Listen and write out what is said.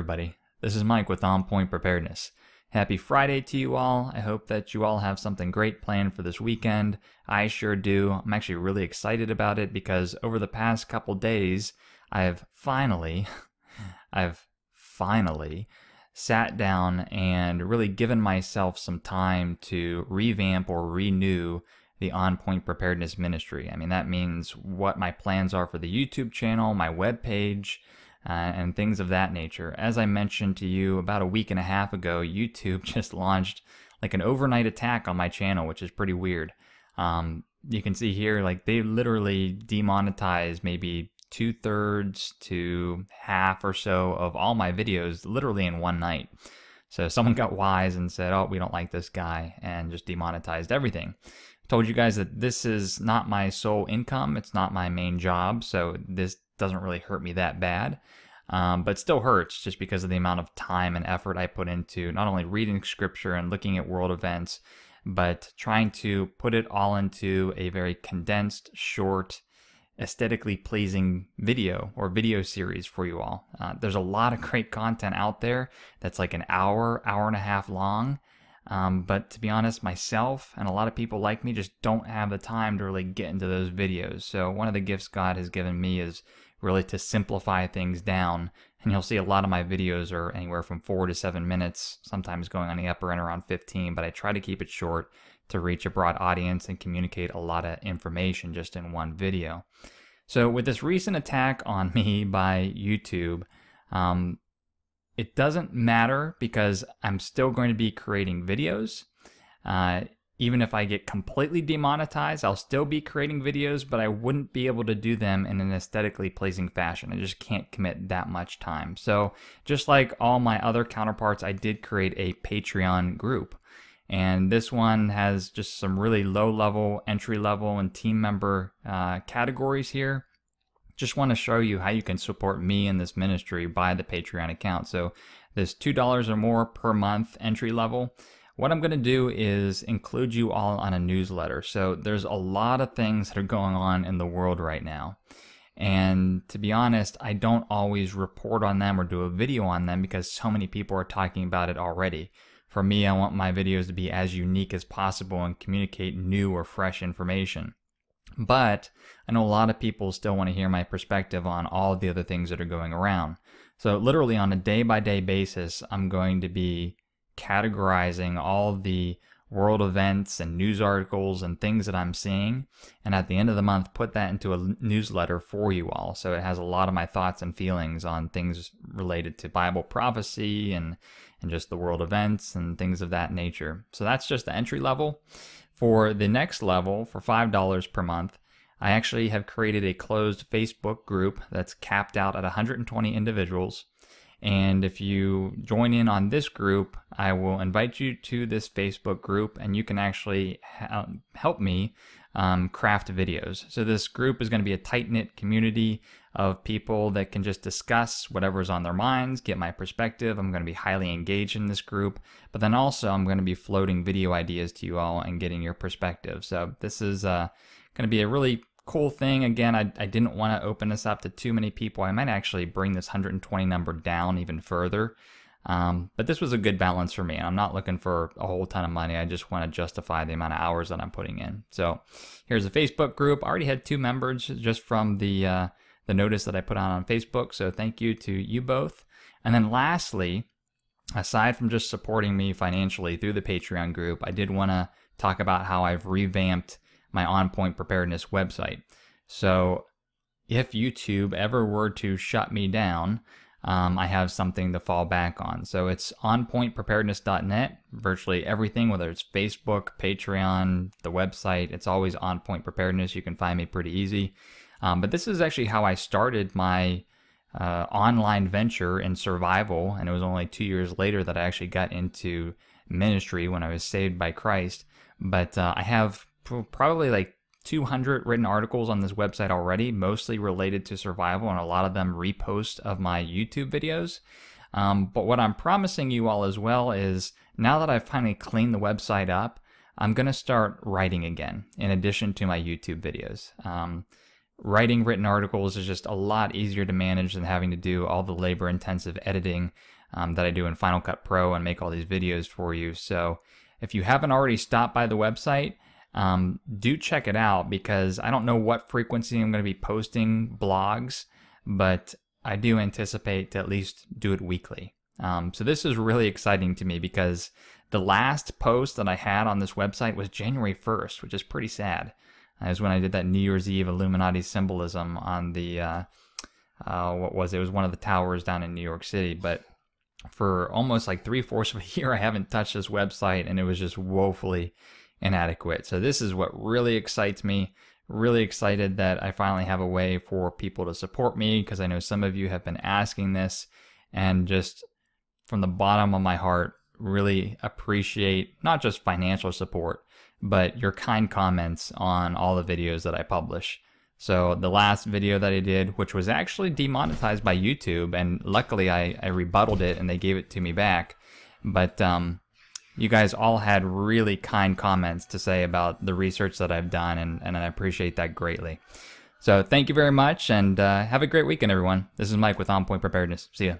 everybody. This is Mike with On Point Preparedness. Happy Friday to you all. I hope that you all have something great planned for this weekend. I sure do. I'm actually really excited about it because over the past couple days, I've finally sat down and really given myself some time to revamp or renew the On Point Preparedness ministry. I mean, that means what my plans are for the YouTube channel, my webpage, and things of that nature. As I mentioned to you about a week and a half ago, YouTube just launched like an overnight attack on my channel, which is pretty weird. You can see here, like they literally demonetized maybe 2/3 to half or so of all my videos literally in one night. So someone got wise and said, oh, we don't like this guy, and just demonetized everything. I told you guys that this is not my sole income. It's not my main job, so this doesn't really hurt me that bad. But still hurts just because of the amount of time and effort I put into not only reading scripture and looking at world events, but trying to put it all into a very condensed, short, aesthetically pleasing video or video series for you all. There's a lot of great content out there that's like an hour and a half long. But to be honest, myself and a lot of people like me just don't have the time to really get into those videos. So one of the gifts God has given me is really to simplify things down. And you'll see a lot of my videos are anywhere from 4 to 7 minutes, sometimes going on the upper end around 15, but I try to keep it short to reach a broad audience and communicate a lot of information just in one video. So with this recent attack on me by YouTube, it doesn't matter because I'm still going to be creating videos. Even if I get completely demonetized, I'll still be creating videos, but I wouldn't be able to do them in an aesthetically pleasing fashion. I just can't commit that much time. So just like all my other counterparts, I did create a Patreon group. And this one has just some really low-level, entry-level, and team member categories here. Just want to show you how you can support me in this ministry by the Patreon account. So there's $2 or more per month entry level. What I'm going to do is include you all on a newsletter. So there's a lot of things that are going on in the world right now. And to be honest, I don't always report on them or do a video on them because so many people are talking about it already. For me, I want my videos to be as unique as possible and communicate new or fresh information. But I know a lot of people still want to hear my perspective on all of the other things that are going around. So literally on a day-by-day basis, I'm going to be categorizing all the world events and news articles and things that I'm seeing, and at the end of the month put that into a newsletter for you all. So it has a lot of my thoughts and feelings on things related to Bible prophecy and just the world events and things of that nature. So that's just the entry level. For the next level, for $5 per month, I actually have created a closed Facebook group that's capped out at 120 individuals. And if you join in on this group, I will invite you to this Facebook group and you can actually help me craft videos. So this group is going to be a tight-knit community of people that can just discuss whatever's on their minds, get my perspective. I'm going to be highly engaged in this group, but then also I'm going to be floating video ideas to you all and getting your perspective. So this is going to be a really cool thing. Again, I didn't want to open this up to too many people. I might actually bring this 120 number down even further. But this was a good balance for me. I'm not looking for a whole ton of money. I just want to justify the amount of hours that I'm putting in. So here's a Facebook group. I already had 2 members just from the notice that I put on Facebook. So thank you to you both. And then lastly, aside from just supporting me financially through the Patreon group, I did want to talk about how I've revamped my On Point Preparedness website. So if YouTube ever were to shut me down, I have something to fall back on. So it's onpointpreparedness.net. Virtually everything, whether it's Facebook, Patreon, the website, it's always On Point Preparedness. You can find me pretty easy. But this is actually how I started my online venture in survival, and it was only 2 years later that I actually got into ministry when I was saved by Christ. But I have probably like 200 written articles on this website already, mostly related to survival, and a lot of them repost of my YouTube videos. But what I'm promising you all as well is now that I've finally cleaned the website up, I'm going to start writing again in addition to my YouTube videos. writing written articles is just a lot easier to manage than having to do all the labor-intensive editing that I do in Final Cut Pro and make all these videos for you. So if you haven't already stopped by the website, do check it out, because I don't know what frequency I'm going to be posting blogs, but I do anticipate to at least do it weekly. So this is really exciting to me, because the last post that I had on this website was January 1st, which is pretty sad. It was when I did that New Year's Eve Illuminati symbolism on the, what was it? It was one of the towers down in New York City. But for almost like 3/4 of a year, I haven't touched this website, and it was just woefully inadequate. So this is what really excites me. Really excited that I finally have a way for people to support me, because I know some of you have been asking this, and just from the bottom of my heart, really appreciate not just financial support, but your kind comments on all the videos that I publish. So the last video that I did, which was actually demonetized by YouTube, and luckily I rebutted it and they gave it to me back. But you guys all had really kind comments to say about the research that I've done, and I appreciate that greatly. So thank you very much, and have a great weekend, everyone. This is Mike with On Point Preparedness. See ya.